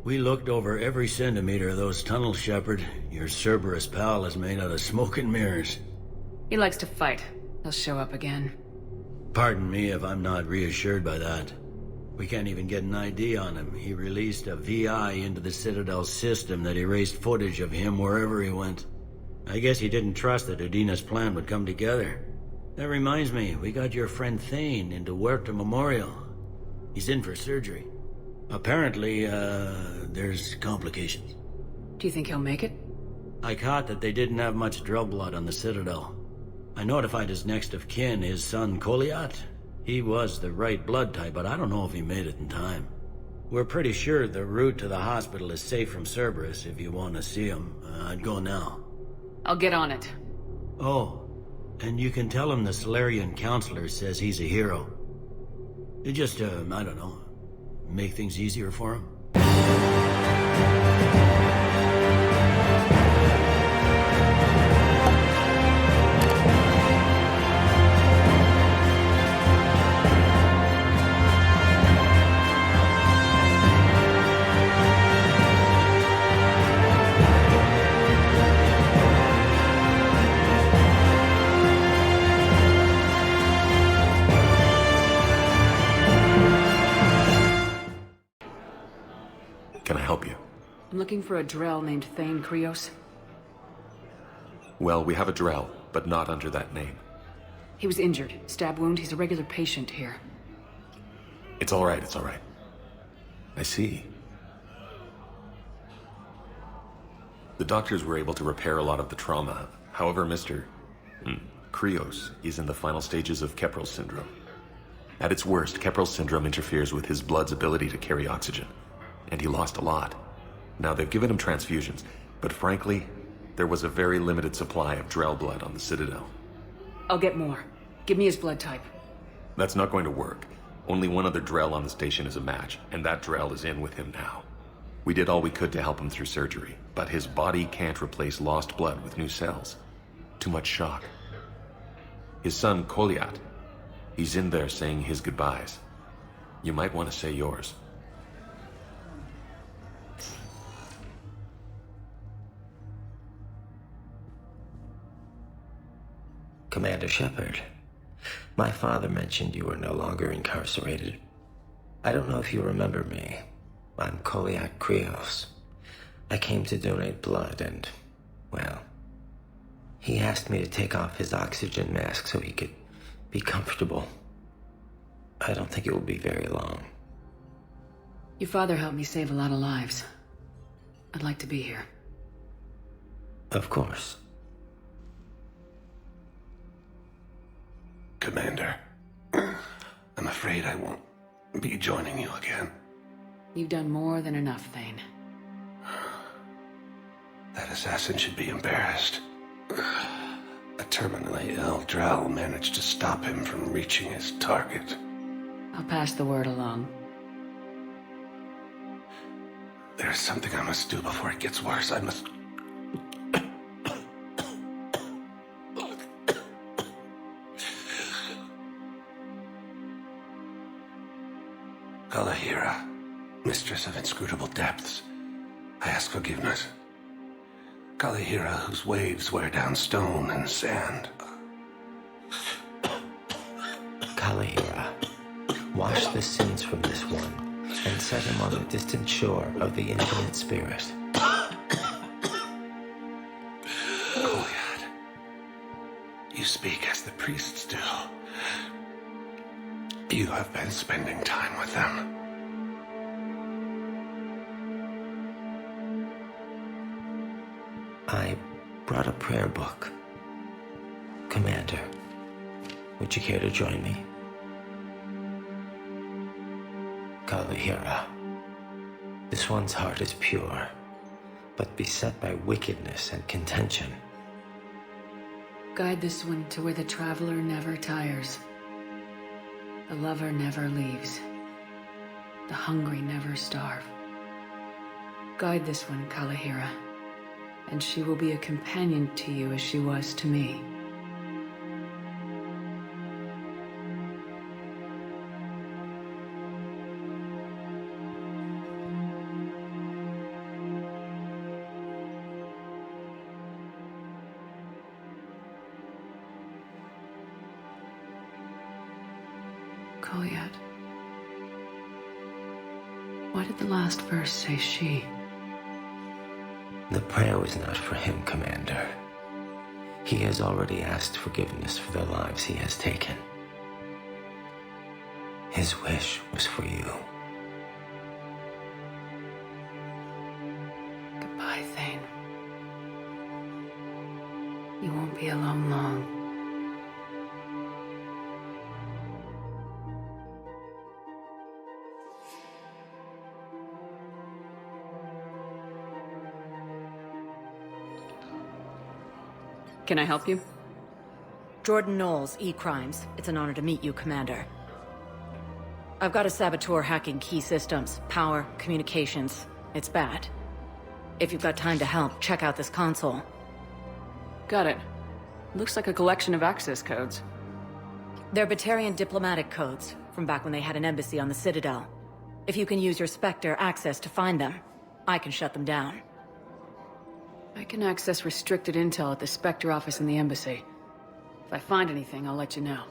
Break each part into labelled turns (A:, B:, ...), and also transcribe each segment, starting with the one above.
A: We looked over every centimeter of those tunnels, Shepard. Your Cerberus pal is made out of smoke and mirrors.
B: He likes to fight. He'll show up again.
A: Pardon me if I'm not reassured by that. We can't even get an ID on him. He released a VI into the Citadel system that erased footage of him wherever he went. I guess he didn't trust that Udina's plan would come together. That reminds me, we got your friend Thane into Huerta Memorial. He's in for surgery. Apparently, there's complications.
B: Do you think he'll make it?
A: I caught that they didn't have much drill blood on the Citadel. I notified his next of kin, his son Koliat. He was the right blood type, but I don't know if he made it in time. We're pretty sure the route to the hospital is safe from Cerberus. If you want to see him, I'd go now.
B: I'll get on it.
A: Oh, and you can tell him the Solarian counselor says he's a hero. It just, I don't know, make things easier for him.
C: Can I help you?
B: I'm looking for a Drell named Thane Krios.
C: Well, we have a Drell, but not under that name.
B: He was injured. Stab wound. He's a regular patient here.
C: It's all right, it's all right. I see. The doctors were able to repair a lot of the trauma. However, Mr. Krios is in the final stages of Keprel's syndrome. At its worst, Keprel's syndrome interferes with his blood's ability to carry oxygen. And he lost a lot. Now, they've given him transfusions, but frankly, there was a very limited supply of Drell blood on the Citadel.
B: I'll get more. Give me his blood type.
C: That's not going to work. Only one other Drell on the station is a match, and that Drell is in with him now. We did all we could to help him through surgery, but his body can't replace lost blood with new cells. Too much shock. His son, Koliat, he's in there saying his goodbyes. You might want to say yours.
D: Commander Shepard, my father mentioned you were no longer incarcerated. I don't know if you remember me. I'm Koliat Krios. I came to donate blood and, well, he asked me to take off his oxygen mask so he could be comfortable. I don't think it will be very long.
B: Your father helped me save a lot of lives. I'd like to be here.
D: Of course.
E: Commander, I'm afraid I won't be joining you again.
B: You've done more than enough, Thane.
E: That assassin should be embarrassed. A terminally ill Drell managed to stop him from reaching his target.
B: I'll pass the word along.
E: There's something I must do before it gets worse. I must... Alahira, mistress of inscrutable depths, I ask forgiveness. Kalahira, whose waves wear down stone and sand.
D: Kalahira, wash the sins from this one and set him on the distant shore of the infinite spirit.
E: Goliath, you speak as the priests do. You have been spending time with them.
D: I brought a prayer book. Commander, would you care to join me? Kalahira, this one's heart is pure, but beset by wickedness and contention.
B: Guide this one to where the traveler never tires. The lover never leaves. The hungry never starve. Guide this one, Kalahira, and she will be a companion to you as she was to me. full yet. Why did the last verse say she?
D: The prayer was not for him, Commander. He has already asked forgiveness for the lives he has taken. His wish was for you.
B: Goodbye, Thane. You won't be alone long. Can I help you?
F: Jordan Knowles, E-Crimes. It's an honor to meet you, Commander. I've got a saboteur hacking key systems, power, communications. It's bad. If you've got time to help, check out this console.
B: Got it. Looks like a collection of access codes.
F: They're Batarian diplomatic codes, from back when they had an embassy on the Citadel. If you can use your Spectre access to find them, I can shut them down.
B: I can access restricted intel at the Spectre office in the embassy. If I find anything, I'll let you know.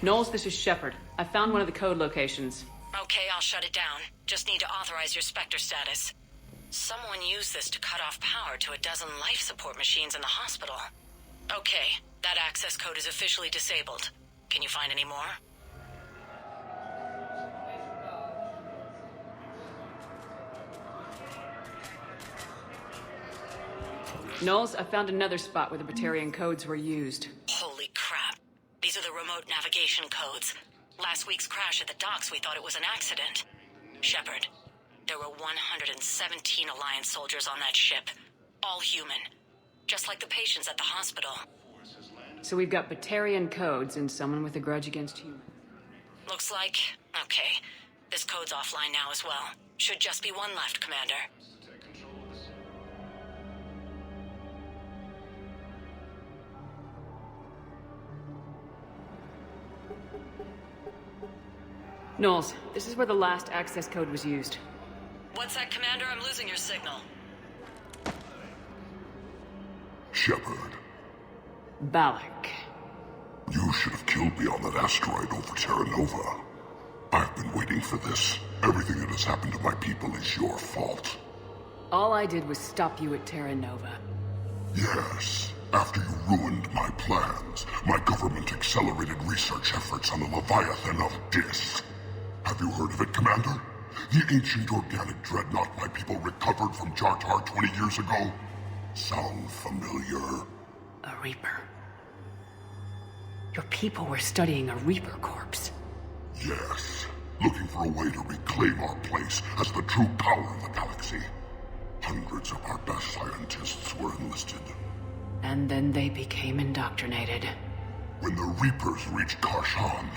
B: Knowles, this is Shepard. I found one of the code locations.
F: Okay, I'll shut it down. Just need to authorize your Spectre status. Someone used this to cut off power to a dozen life support machines in the hospital. Okay, that access code is officially disabled. Can you find any more?
B: Knowles, I found another spot where the Batarian codes were used.
F: Holy crap. These are the remote navigation codes. Last week's crash at the docks, we thought it was an accident. Shepard, there were 117 Alliance soldiers on that ship. All human. Just like the patients at the hospital.
B: So we've got Batarian codes and someone with a grudge against humans.
F: Looks like... okay. This code's offline now as well. Should just be one left, Commander.
B: Knowles, this is where the last access code was used.
F: What's that, Commander? I'm losing your signal.
G: Shepard,
B: Balak.
G: you should have killed me on that asteroid over Terra Nova. I've been waiting for this. Everything that has happened to my people is your fault.
B: All I did was stop you at Terra Nova.
G: Yes, after you ruined my plans, my government accelerated research efforts on the Leviathan of Dis. Have you heard of it, Commander? The ancient organic dreadnought my people recovered from Jartar 20 years ago? Sound familiar?
B: A Reaper. Your people were studying a Reaper corpse.
G: Yes, looking for a way to reclaim our place as the true power of the galaxy. Hundreds of our best scientists were enlisted.
B: And then they became indoctrinated.
G: When the Reapers reached Karshan,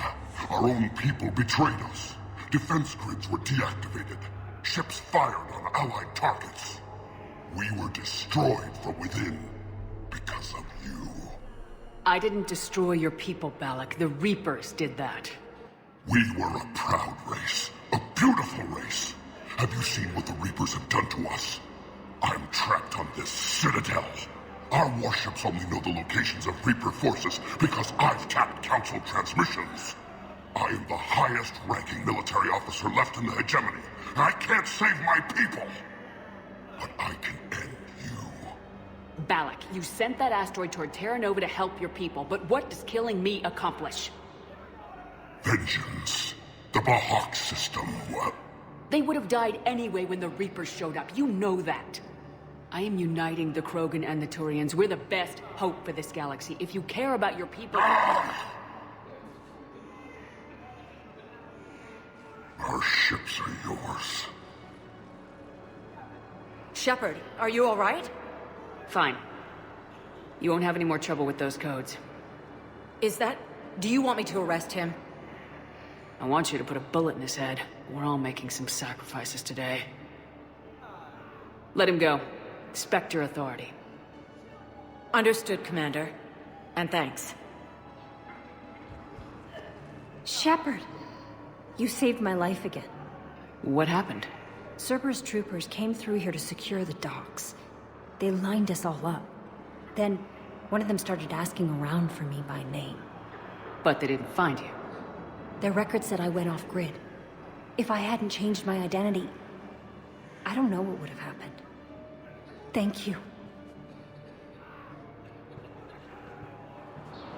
G: our own people betrayed us. Defense grids were deactivated. Ships fired on Allied targets. We were destroyed from within because of you.
B: I didn't destroy your people, Balak. The Reapers did that.
G: We were a proud race. A beautiful race. Have you seen what the Reapers have done to us? I'm trapped on this Citadel. Our warships only know the locations of Reaper forces because I've tapped Council transmissions. I am the highest-ranking military officer left in the hegemony. I can't save my people. But I can end you.
B: Balak, you sent that asteroid toward Terra Nova to help your people, but what does killing me accomplish?
G: Vengeance. The Bahak system, well...
B: They would have died anyway when the Reapers showed up. You know that. I am uniting the Krogan and the Turians. We're the best hope for this galaxy. If you care about your people...
G: Our ships are yours.
F: Shepard, are you all right?
B: Fine. You won't have any more trouble with those codes.
F: Is that... do you want me to arrest him?
B: I want you to put a bullet in his head. We're all making some sacrifices today. Let him go. Spectre authority.
F: Understood, Commander. And thanks.
H: Shepard, you saved my life again.
B: What happened?
H: Cerberus troopers came through here to secure the docks. They lined us all up. Then, One of them started asking around for me by name.
B: But they didn't find you.
H: Their record said I went off-grid. If I hadn't changed my identity, I don't know what would have happened. Thank you.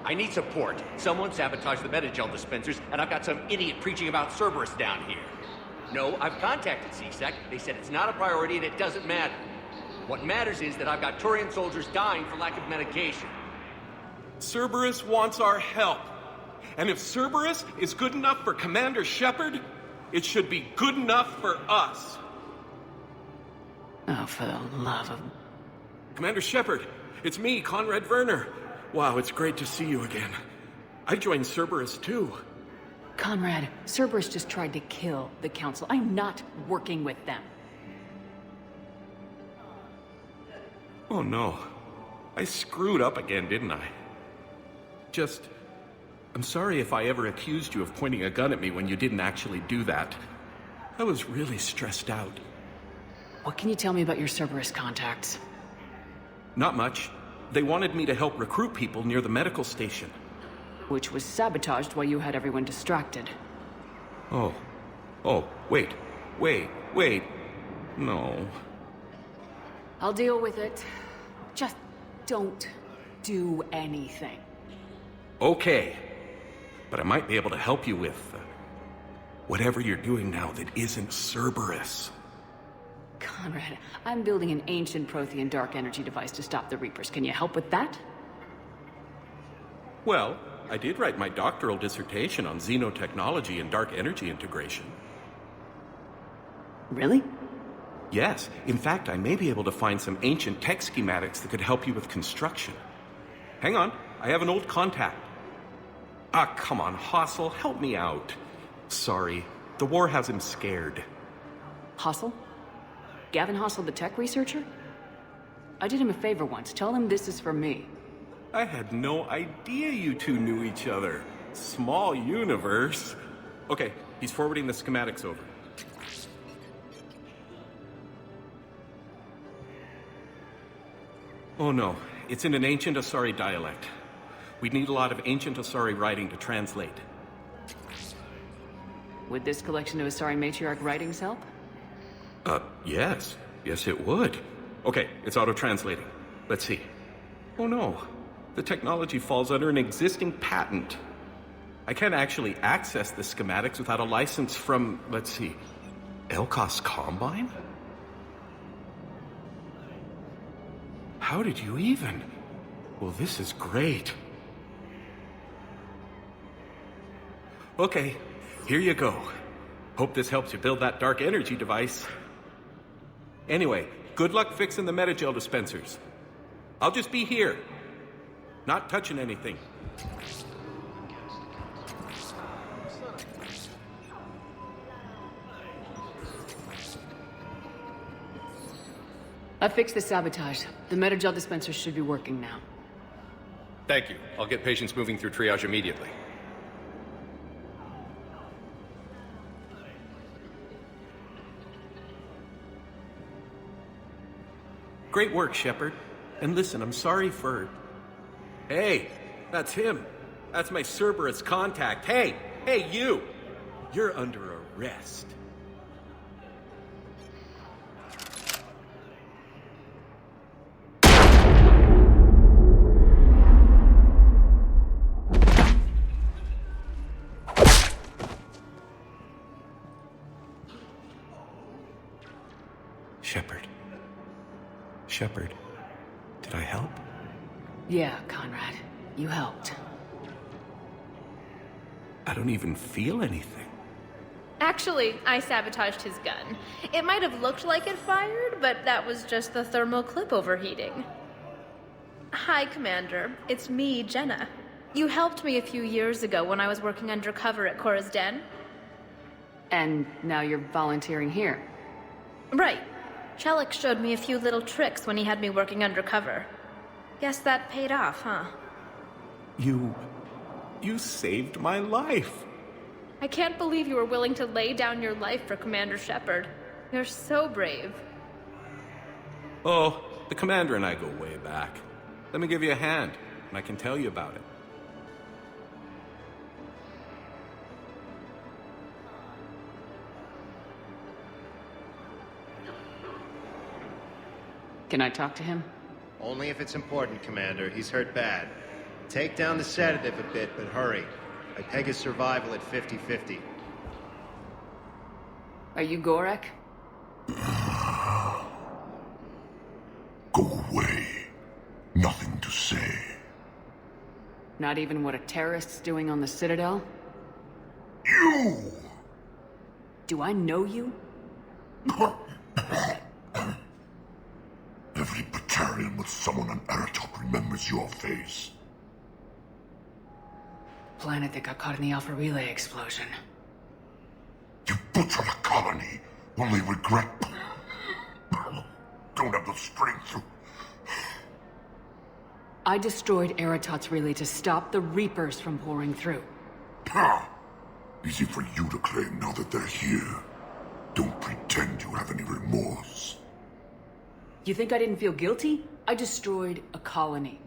I: I need support. Someone sabotaged the Metagel dispensers, and I've got some idiot preaching about Cerberus down here. No, I've contacted CSEC. They said it's not a priority and it doesn't matter. What matters is that I've got Turian soldiers dying for lack of medication.
J: Cerberus wants our help. And if Cerberus is good enough for Commander Shepard, it should be good enough for us.
B: Oh, for the love of...
J: Commander Shepard, it's me, Conrad Verner. Wow, it's great to see you again. I joined Cerberus too.
B: Conrad, Cerberus just tried to kill the Council. I'm not working with them.
J: Oh no. I screwed up again, didn't I? I'm sorry if I ever accused you of pointing a gun at me when you didn't actually do that. I was really stressed out.
B: What can you tell me about your Cerberus contacts?
J: Not much. They wanted me to help recruit people near the medical station.
B: Which was sabotaged while you had everyone distracted.
J: Oh, wait. No.
B: I'll deal with it. Just don't do anything.
J: Okay. But I might be able to help you with whatever you're doing now that isn't Cerberus.
B: Conrad, I'm building an ancient Prothean dark energy device to stop the Reapers. Can you help with that?
J: Well, I did write my doctoral dissertation on xenotechnology and dark energy integration.
B: Really?
J: Yes. In fact, I may be able to find some ancient tech schematics that could help you with construction. Hang on, I have an old contact. Ah, come on, Hossel, help me out. Sorry, the war has him scared.
B: Hossel? Gavin Hossel, the tech researcher? I did him a favor once. Tell him this is for me.
J: I had no idea you two knew each other. Small universe. Okay, he's forwarding the schematics over. Oh no, it's in an ancient Asari dialect. We'd need a lot of ancient Asari writing to translate.
B: Would this collection of Asari matriarch writings help?
J: Yes. Yes, it would. Okay, it's auto-translating. Let's see. Oh no, the technology falls under an existing patent. I can't actually access the schematics without a license from, let's see, Elkos Combine? How did you even? Well, this is great. Okay, here you go. Hope this helps you build that dark energy device. Anyway, good luck fixing the Metagel dispensers. I'll just be here. Not touching anything.
B: I fixed the sabotage. The Metagel dispensers should be working now.
I: Thank you. I'll get patients moving through triage immediately.
J: Great work, Shepard. And listen, I'm sorry for... Hey, that's him. That's my Cerberus contact. Hey, you! You're under arrest. Shepard, did I help?
B: Yeah, Conrad. You helped.
J: I don't even feel anything.
K: Actually, I sabotaged his gun. It might have looked like it fired, but that was just the thermal clip overheating. Hi, Commander. It's me, Jenna. You helped me a few years ago when I was working undercover at Cora's Den.
B: And now you're volunteering here.
K: Right. Shellick showed me a few little tricks when he had me working undercover. Guess that paid off, huh?
J: You saved my life.
K: I can't believe you were willing to lay down your life for Commander Shepard. You're so brave.
J: Oh, the Commander and I go way back. Let me give you a hand, and I can tell you about it.
B: Can I talk to him?
L: Only if it's important, Commander. He's hurt bad. Take down the sedative a bit, but hurry. I peg his survival at 50-50.
B: Are you Gorek?
G: Go away. Nothing to say.
B: Not even what a terrorist's doing on the Citadel?
G: You!
B: Do I know you?
G: Every Batarian with someone on Aratok remembers your face.
B: Planet that got caught in the Alpha Relay explosion.
G: You butchered a colony, only regret... Don't have the strength to...
B: I destroyed Aratot's relay to stop the Reapers from pouring through.
G: Ha! Easy for you to claim now that they're here. Don't pretend you have any remorse.
B: You think I didn't feel guilty? I destroyed a colony.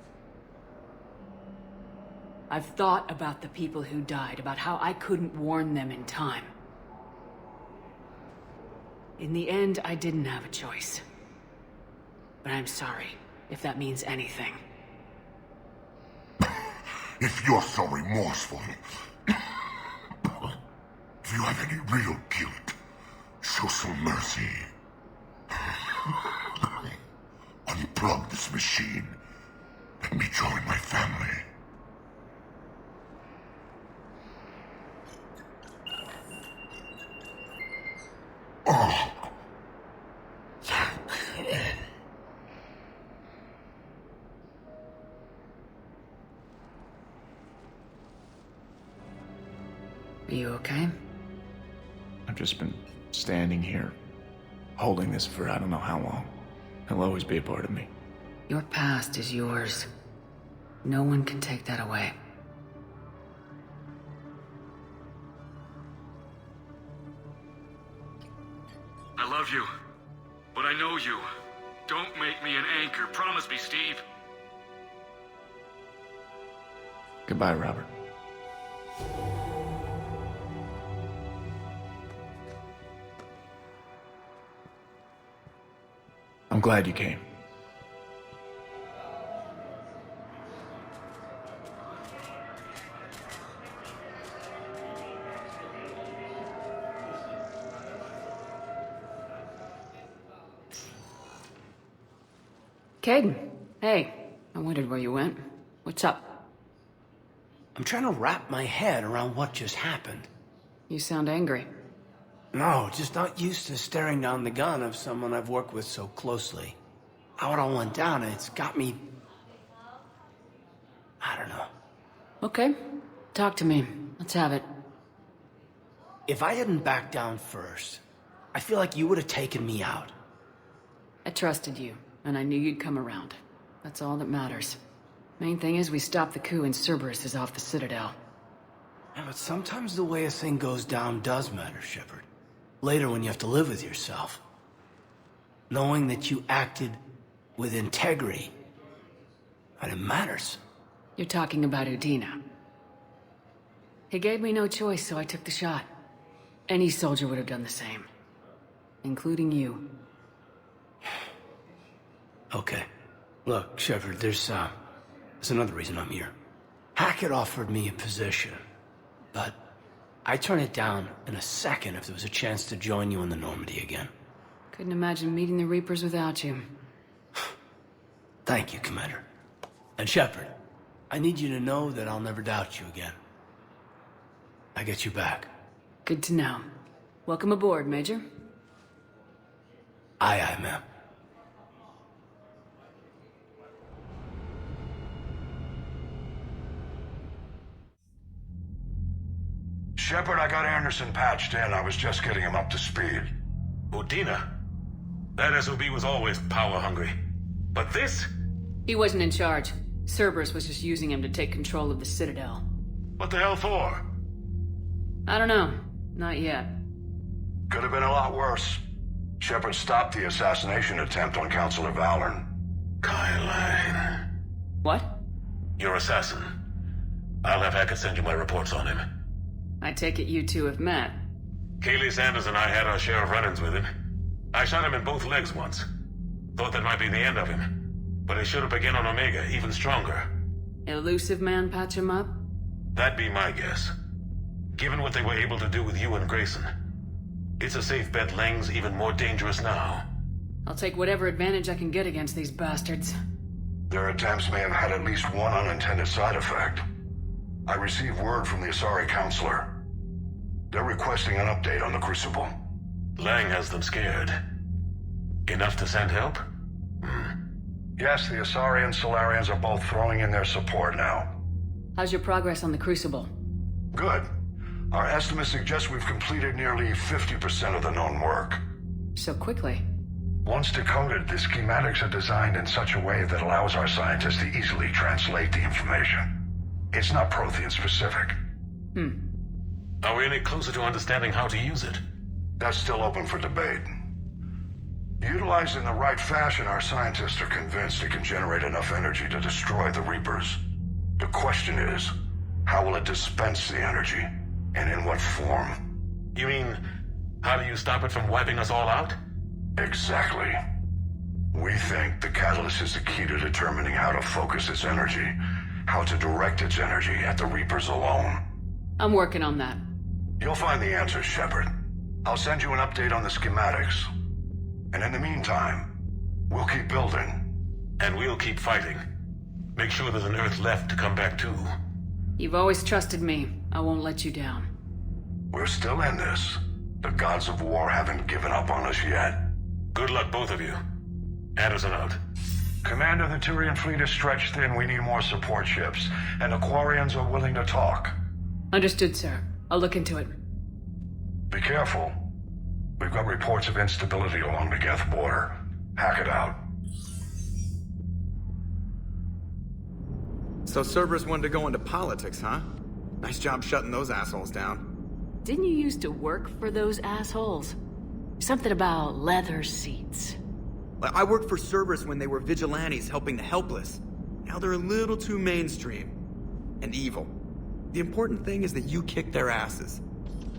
B: I've thought about the people who died, about how I couldn't warn them in time. In the end, I didn't have a choice. But I'm sorry, if that means anything.
G: If you're so remorseful, if you have any real guilt, show some mercy. Unplug this machine. Let me join my family. Oh.
B: Are you okay?
M: I've just been standing here, holding this for I don't know how long. It'll always be a part of me.
B: Your past is yours. No one can take that away.
N: I love you, but I know you. Don't make me an anchor. Promise me, Steve.
M: Goodbye, Robert. I'm glad you came.
B: Kaidan, hey. I wondered where you went. What's up?
O: I'm trying to wrap my head around what just happened.
B: You sound angry.
O: No, just not used to staring down the gun of someone I've worked with so closely. How it all went down, it's got me... I don't know.
B: Okay. Talk to me. Let's have it.
O: If I hadn't backed down first, I feel like you would have taken me out.
B: I trusted you, and I knew you'd come around. That's all that matters. Main thing is we stopped the coup and Cerberus is off the Citadel.
O: Yeah, but sometimes the way a thing goes down does matter, Shepard. Later when you have to live with yourself. Knowing that you acted with integrity. And it matters.
B: You're talking about Udina. He gave me no choice, so I took the shot. Any soldier would have done the same. Including you.
O: Okay. Look, Shepard, there's another reason I'm here. Hackett offered me a position, but I'd turn it down in a second if there was a chance to join you in the Normandy again.
B: Couldn't imagine meeting the Reapers without you.
O: Thank you, Commander. And Shepard, I need you to know that I'll never doubt you again. I get you back.
B: Good to know. Welcome aboard, Major.
O: Aye, aye, ma'am.
P: Shepard, I got Anderson patched in. I was just getting him up to speed.
N: Udina? That SOB was always power-hungry. But this?
B: He wasn't in charge. Cerberus was just using him to take control of the Citadel.
P: What the hell for?
B: I don't know. Not yet.
P: Could have been a lot worse. Shepard stopped the assassination attempt on Councilor Valorn.
N: Kaidan.
B: What?
E: Your assassin. I'll have Hackett send you my reports on him.
B: I take it you two have met.
E: Kaylee Sanders and I had our share of run-ins with him. I shot him in both legs once. Thought that might be the end of him. But he showed up again on Omega, even stronger.
B: Elusive man patch him up?
E: That'd be my guess. Given what they were able to do with you and Grayson. It's a safe bet Lang's even more dangerous now.
B: I'll take whatever advantage I can get against these bastards.
P: Their attempts may have had at least one unintended side effect. I received word from the Asari counselor. They're requesting an update on the Crucible.
E: Lang has them scared. Enough to send help?
P: Yes, the Asari and Solarians are both throwing in their support now.
B: How's your progress on the Crucible?
P: Good. Our estimates suggest we've completed nearly 50% of the known work.
B: So quickly?
P: Once decoded, the schematics are designed in such a way that allows our scientists to easily translate the information. It's not Prothean specific.
E: Are we any closer to understanding how to use it?
P: That's still open for debate. Utilized in the right fashion, our scientists are convinced it can generate enough energy to destroy the Reapers. The question is, how will it dispense the energy, and in what form?
E: You mean, how do you stop it from wiping us all out?
P: Exactly. We think the catalyst is the key to determining how to focus its energy, how to direct its energy at the Reapers alone.
B: I'm working on that.
P: You'll find the answers, Shepard. I'll send you an update on the schematics. And in the meantime, we'll keep building.
E: And we'll keep fighting. Make sure there's an Earth left to come back to.
B: You've always trusted me. I won't let you down.
P: We're still in this. The gods of war haven't given up on us yet.
E: Good luck, both of you. Anderson out.
P: Commander, the Turian fleet is stretched thin. We need more support ships. And the Quarians are willing to talk.
B: Understood, sir. I'll look into it.
P: Be careful. We've got reports of instability along the Geth border. Hack it out.
Q: So Cerberus wanted to go into politics, huh? Nice job shutting those assholes down.
B: Didn't you used to work for those assholes? Something about leather seats.
Q: I worked for Cerberus when they were vigilantes helping the helpless. Now they're a little too mainstream. And evil. The important thing is that you kicked their asses.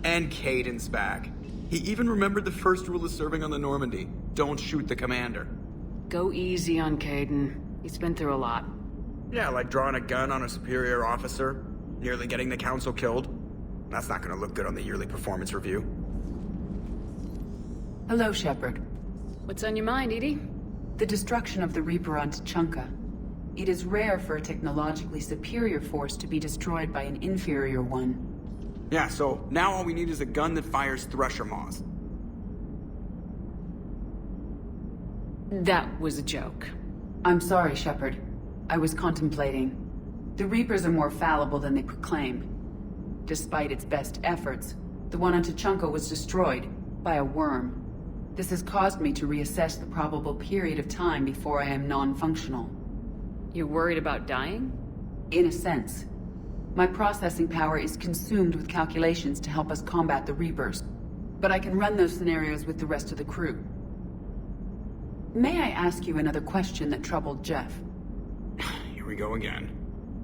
Q: And Kaidan's back. He even remembered the first rule of serving on the Normandy. Don't shoot the commander.
B: Go easy on Kaidan. He's been through a lot.
Q: Yeah, like drawing a gun on a superior officer, nearly getting the council killed. That's not gonna look good on the yearly performance review.
R: Hello, Shepard.
B: What's on your mind, Edie?
R: The destruction of the Reaper on Tuchanka. It is rare for a technologically superior force to be destroyed by an inferior one.
Q: Yeah, so now all we need is a gun that fires thresher maws.
B: That was a joke.
R: I'm sorry, Shepard. I was contemplating. The Reapers are more fallible than they proclaim. Despite its best efforts, the one on Tuchanka was destroyed by a worm. This has caused me to reassess the probable period of time before I am non-functional.
B: You're worried about dying?
R: In a sense. My processing power is consumed with calculations to help us combat the Reapers, but I can run those scenarios with the rest of the crew. May I ask you another question that troubled Jeff?
Q: Here we go again.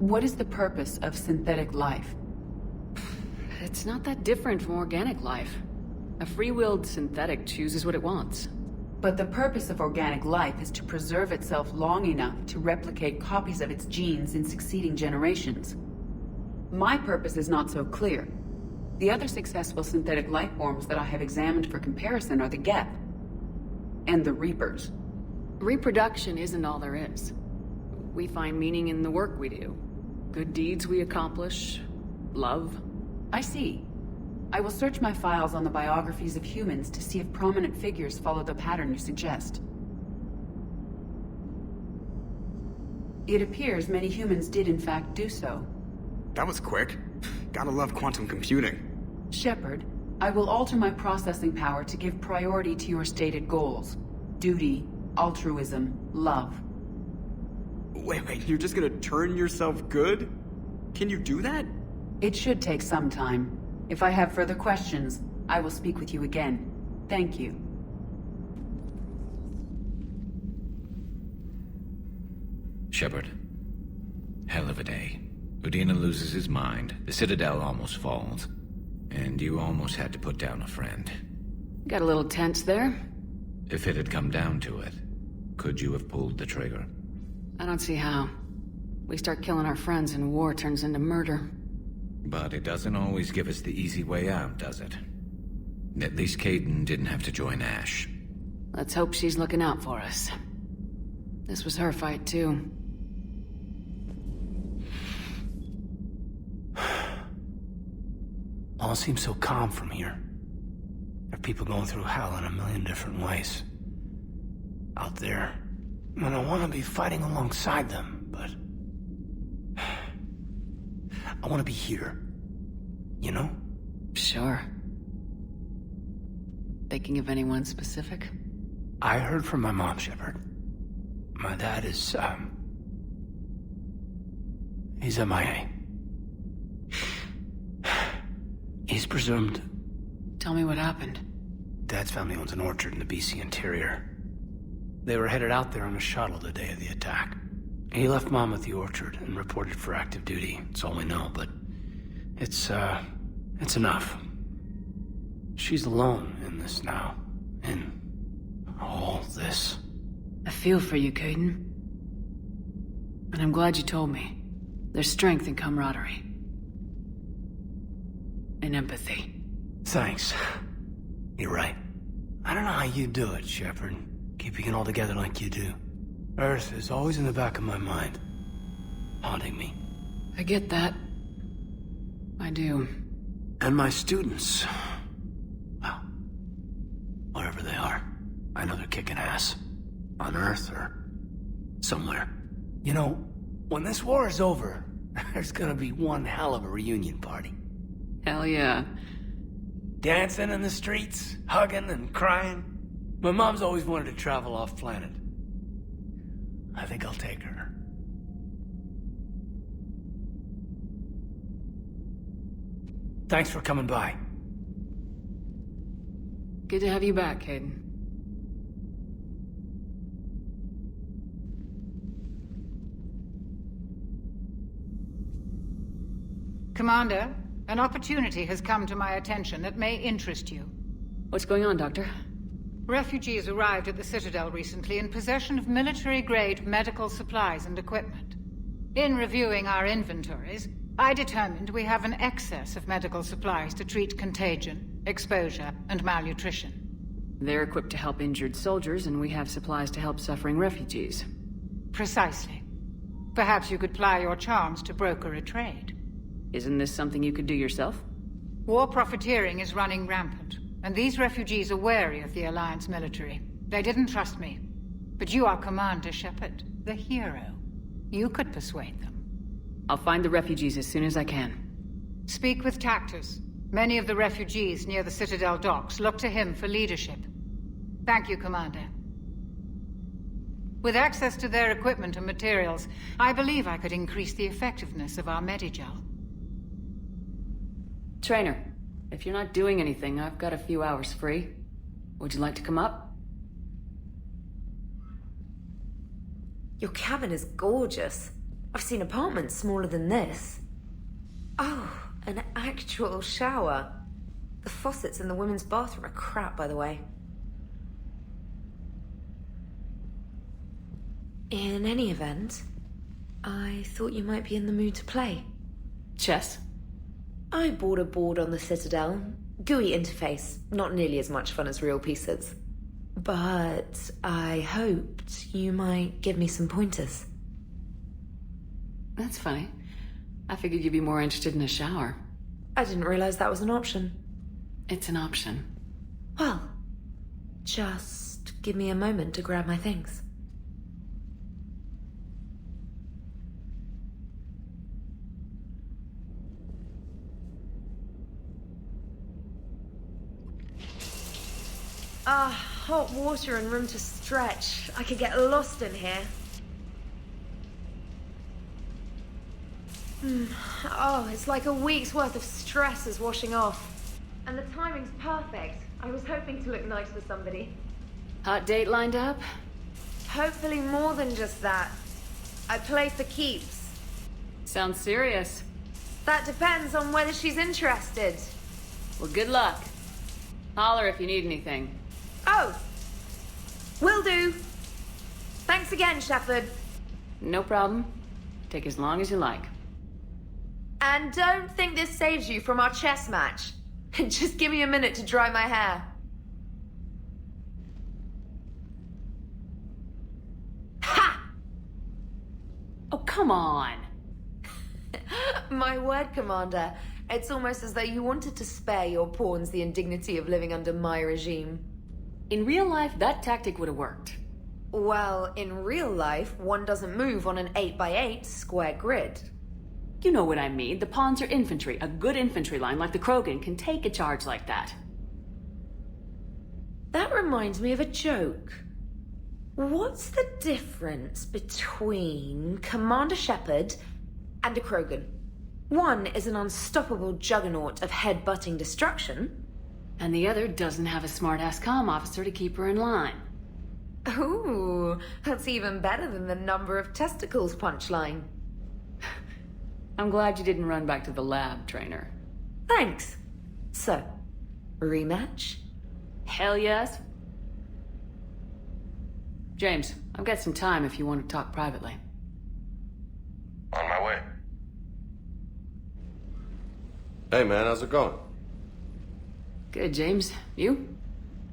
R: What is the purpose of synthetic life?
B: It's not that different from organic life. A free-willed synthetic chooses what it wants.
R: But the purpose of organic life is to preserve itself long enough to replicate copies of its genes in succeeding generations. My purpose is not so clear. The other successful synthetic life forms that I have examined for comparison are the Geth and the Reapers.
B: Reproduction isn't all there is. We find meaning in the work we do. Good deeds we accomplish. Love.
R: I see. I will search my files on the biographies of humans to see if prominent figures follow the pattern you suggest. It appears many humans did in fact do so.
Q: That was quick. Gotta love quantum computing.
R: Shepard, I will alter my processing power to give priority to your stated goals. Duty, altruism, love.
Q: Wait, you're just gonna turn yourself good? Can you do that?
R: It should take some time. If I have further questions, I will speak with you again. Thank you.
S: Shepard, Hell of a day. Udina loses his mind, the Citadel almost falls, and you almost had to put down a friend.
B: Got a little tense there?
S: If it had come down to it, could you have pulled the trigger?
B: I don't see how. We start killing our friends and war turns into murder.
S: But it doesn't always give us the easy way out, does it? At least Kaidan didn't have to join Ash.
B: Let's hope she's looking out for us. This was her fight, too.
O: All seems so calm from here. There are people going through hell in a million different ways. Out there. And I want to be fighting alongside them, but... I want to be here. You know?
B: Sure. Thinking of anyone specific?
O: I heard from my mom, Shepard. My dad is, he's MIA. He's presumed.
B: Tell me what happened.
O: Dad's family owns an orchard in the BC interior. They were headed out there on a shuttle the day of the attack. He left Mom at the orchard and reported for active duty. It's all we know, but it's enough. She's alone in this now. In all this.
B: I feel for you, Kaidan. And I'm glad you told me. There's strength in camaraderie. And empathy.
O: Thanks. You're right. I don't know how you do it, Shepard. Keeping it all together like you do. Earth is always in the back of my mind. Haunting me.
B: I get that. I do.
O: And my students. Well, wherever they are. I know they're kicking ass. On Earth or somewhere. You know, when this war is over, there's gonna be one hell of a reunion party.
B: Hell yeah.
O: Dancing in the streets, hugging and crying. My mom's always wanted to travel off-planet. I think I'll take her. Thanks for coming by.
B: Good to have you back, Kaidan.
T: Commander, an opportunity has come to my attention that may interest you.
B: What's going on, Doctor?
T: Refugees arrived at the Citadel recently in possession of military-grade medical supplies and equipment. In reviewing our inventories, I determined we have an excess of medical supplies to treat contagion, exposure, and malnutrition.
B: They're equipped to help injured soldiers, and we have supplies to help suffering refugees.
T: Precisely. Perhaps you could ply your charms to broker a trade.
B: Isn't this something you could do yourself?
T: War profiteering is running rampant, and these refugees are wary of the Alliance military. They didn't trust me. But you are Commander Shepard, the hero. You could persuade them.
B: I'll find the refugees as soon as I can.
T: Speak with Tactus. Many of the refugees near the Citadel docks look to him for leadership. Thank you, Commander. With access to their equipment and materials, I believe I could increase the effectiveness of our Medigel.
B: Trainer, if you're not doing anything, I've got a few hours free. Would you like to come up?
U: Your cabin is gorgeous. I've seen apartments smaller than this. Oh, an actual shower. The faucets in the women's bathroom are crap, by the way. In any event, I thought you might be in the mood to play.
B: Chess?
U: I bought a board on the Citadel. GUI interface, not nearly as much fun as real pieces. But I hoped you might give me some pointers.
B: That's funny. I figured you'd be more interested in a shower.
U: I didn't realize that was an option.
B: It's an option.
U: Well, just give me a moment to grab my things. Hot water and room to stretch. I could get lost in here. Oh, it's like a week's worth of stress is washing off. And the timing's perfect. I was hoping to look nice for somebody.
B: Hot date lined up?
U: Hopefully more than just that. I play for keeps.
B: Sounds serious.
U: That depends on whether she's interested.
B: Well, good luck. Holler if you need anything.
U: Oh! Will do. Thanks again, Shepard.
B: No problem. Take as long as you like.
U: And don't think this saves you from our chess match. Just give me a minute to dry my hair. Ha!
B: Oh, come on.
U: My word, Commander. It's almost as though you wanted to spare your pawns the indignity of living under my regime.
B: In real life, that tactic would have worked.
U: Well, in real life, one doesn't move on an 8x8 square grid.
B: You know what I mean. The pawns are infantry. A good infantry line like the Krogan can take a charge like that.
U: That reminds me of a joke. What's the difference between Commander Shepard and a Krogan? One is an unstoppable juggernaut of head-butting destruction.
B: And the other doesn't have a smart-ass comm officer to keep her in line.
U: Ooh, that's even better than the number of testicles punchline.
B: I'm glad you didn't run back to the lab, trainer.
U: Thanks. So, rematch?
B: Hell yes. James, I've got some time if you want to talk privately.
A: On my way. Hey man, how's it going?
B: Good, James. You?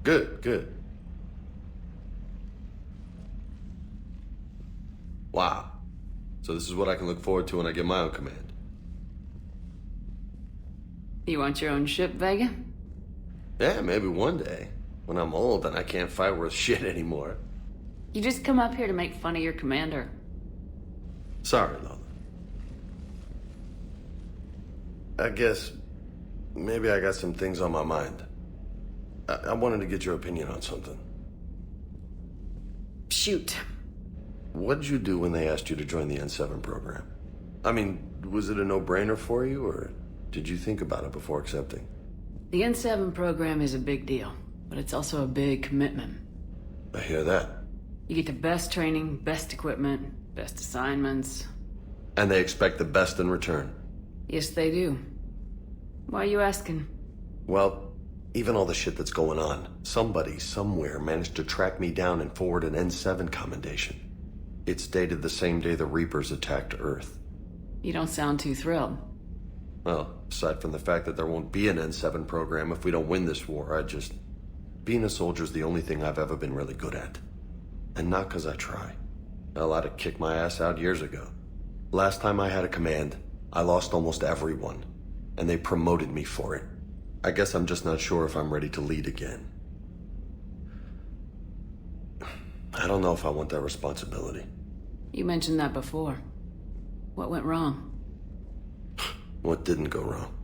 A: Good, good. Wow. So this is what I can look forward to when I get my own command.
B: You want your own ship, Vega?
A: Yeah, maybe one day. When I'm old and I can't fight worth shit anymore.
B: You just come up here to make fun of your commander.
A: Sorry, Lola. I guess maybe I got some things on my mind. I wanted to get your opinion on something.
B: Shoot.
A: What did you do when they asked you to join the N7 program? I mean, was it a no-brainer for you, or did you think about it before accepting?
B: The N7 program is a big deal, but it's also a big commitment.
A: I hear that.
B: You get the best training, best equipment, best assignments.
A: And they expect the best in return.
B: Yes, they do. Why are you asking?
A: Well, even all the shit that's going on, somebody somewhere managed to track me down and forward an N7 commendation. It's dated the same day the Reapers attacked Earth.
B: You don't sound too thrilled.
A: Well, aside from the fact that there won't be an N7 program if we don't win this war, being a soldier's the only thing I've ever been really good at. And not because I try. Hell, I'd have kicked my ass out years ago. Last time I had a command, I lost almost everyone. And they promoted me for it. I guess I'm just not sure if I'm ready to lead again. I don't know if I want that responsibility.
B: You mentioned that before. What went wrong?
A: What didn't go wrong?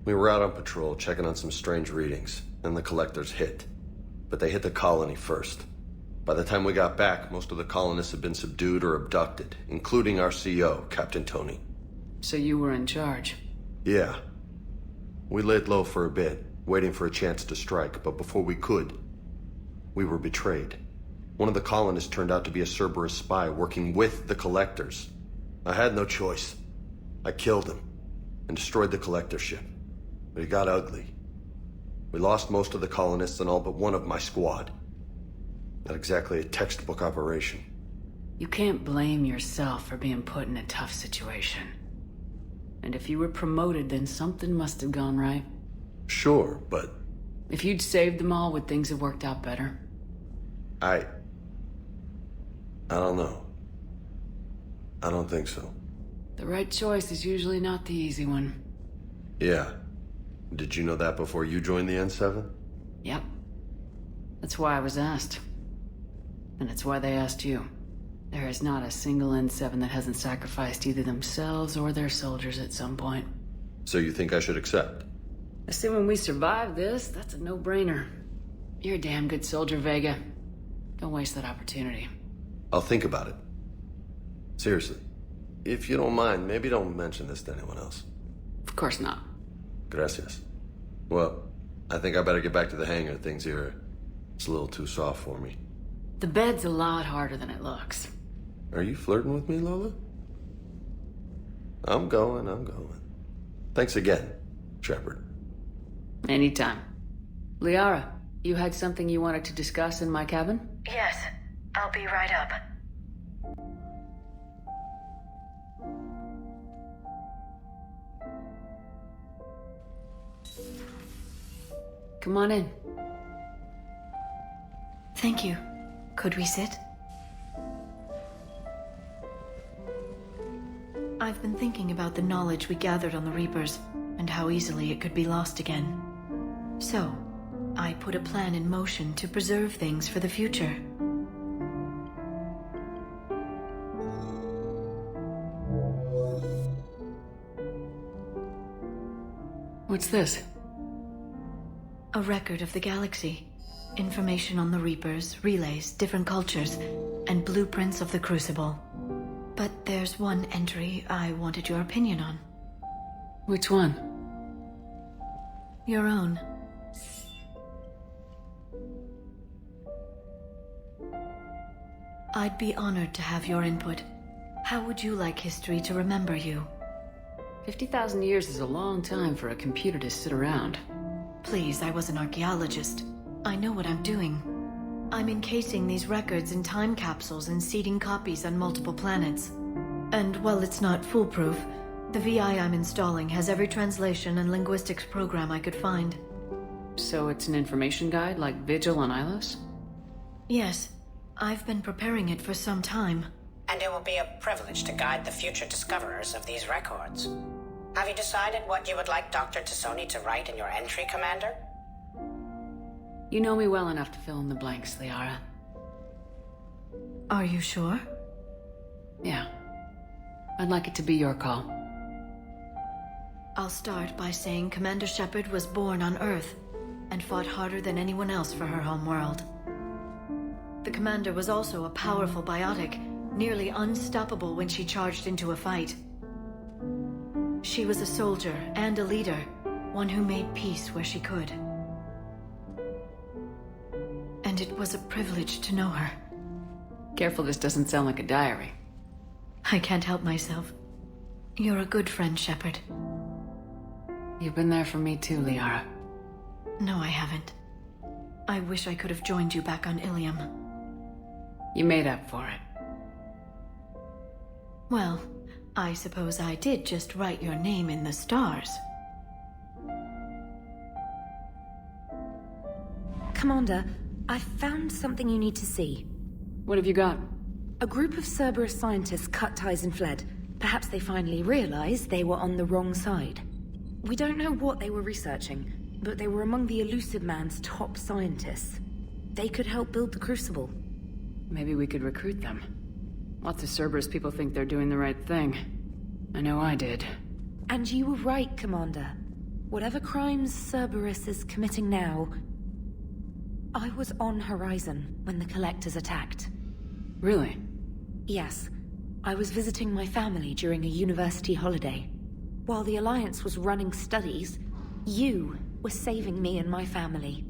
A: We were out on patrol, checking on some strange readings, and the collectors hit. But they hit the colony first. By the time we got back, most of the colonists had been subdued or abducted, including our CO, Captain Tony.
B: So you were in charge?
A: Yeah. We laid low for a bit, waiting for a chance to strike, but before we could, we were betrayed. One of the colonists turned out to be a Cerberus spy working with the collectors. I had no choice. I killed him and destroyed the collector ship. But it got ugly. We lost most of the colonists and all but one of my squad. Not exactly a textbook operation.
B: You can't blame yourself for being put in a tough situation. And if you were promoted, then something must have gone right.
A: Sure, but...
B: If you'd saved them all, would things have worked out better?
A: I don't know. I don't think so.
B: The right choice is usually not the easy one.
A: Yeah. Did you know that before you joined the N7?
B: Yep. That's why I was asked. And it's why they asked you. There is not a single N7 that hasn't sacrificed either themselves or their soldiers at some point.
A: So you think I should accept?
B: Assuming we survive this, that's a no-brainer. You're a damn good soldier, Vega. Don't waste that opportunity.
A: I'll think about it. Seriously. If you don't mind, maybe don't mention this to anyone else.
B: Of course not.
A: Gracias. Well, I think I better get back to the hangar. Things here, it's a little too soft for me.
B: The bed's a lot harder than it looks.
A: Are you flirting with me, Lola? I'm going. Thanks again, Shepard.
B: Anytime. Liara, you had something you wanted to discuss in my cabin?
F: Yes, I'll be right up.
B: Come on in.
C: Thank you. Could we sit? I've been thinking about the knowledge we gathered on the Reapers, and how easily it could be lost again. So, I put a plan in motion to preserve things for the future.
B: What's this?
C: A record of the galaxy. Information on the Reapers, relays, different cultures, and blueprints of the Crucible. But there's one entry I wanted your opinion on.
B: Which one?
C: Your own. I'd be honored to have your input. How would you like history to remember you?
B: 50,000 years is a long time for a computer to sit around.
C: Please, I was an archaeologist. I know what I'm doing. I'm encasing these records in time capsules and seeding copies on multiple planets. And while it's not foolproof, the VI I'm installing has every translation and linguistics program I could find.
B: So it's an information guide like Vigil on Ilos?
C: Yes. I've been preparing it for some time.
V: And it will be a privilege to guide the future discoverers of these records. Have you decided what you would like Dr. Tassoni to write in your entry, Commander?
B: You know me well enough to fill in the blanks, Liara.
C: Are you sure?
B: Yeah. I'd like it to be your call.
C: I'll start by saying Commander Shepard was born on Earth and fought harder than anyone else for her home world. The Commander was also a powerful biotic, nearly unstoppable when she charged into a fight. She was a soldier and a leader, one who made peace where she could. And it was a privilege to know her.
B: Careful, this doesn't sound like a diary.
C: I can't help myself. You're a good friend, Shepard.
B: You've been there for me too, Liara.
C: No, I haven't. I wish I could have joined you back on Ilium.
B: You made up for it.
C: Well, I suppose I did just write your name in the stars.
U: Commander, I found something you need to see.
B: What have you got?
U: A group of Cerberus scientists cut ties and fled. Perhaps they finally realized they were on the wrong side. We don't know what they were researching, but they were among the Elusive Man's top scientists. They could help build the Crucible.
B: Maybe we could recruit them. Lots of Cerberus people think they're doing the right thing. I know I did.
U: And you were right, Commander. Whatever crimes Cerberus is committing now, I was on Horizon when the Collectors attacked.
B: Really?
U: Yes. I was visiting my family during a university holiday. While the Alliance was running studies, you were saving me and my family.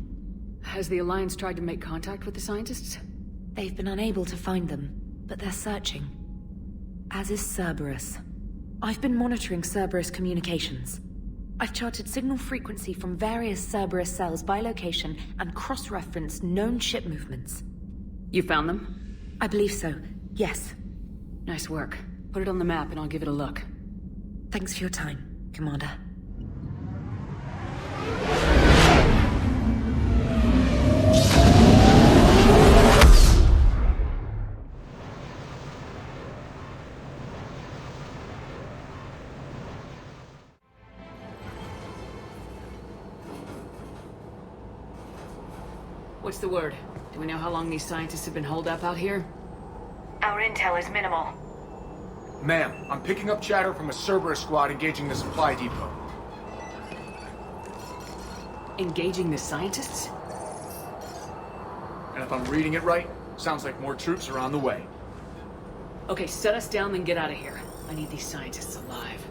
B: Has the Alliance tried to make contact with the scientists?
U: They've been unable to find them, but they're searching. As is Cerberus. I've been monitoring Cerberus communications. I've charted signal frequency from various Cerberus cells by location and cross-referenced known ship movements.
B: You found them?
U: I believe so, yes.
B: Nice work. Put it on the map and I'll give it a look.
U: Thanks for your time, Commander.
B: What's the word? Do we know how long these scientists have been holed up out here?
F: Our intel is minimal.
M: Ma'am, I'm picking up chatter from a Cerberus squad engaging the supply depot.
B: Engaging the scientists?
M: And if I'm reading it right, sounds like more troops are on the way.
B: Okay, set us down, then get out of here. I need these scientists alive.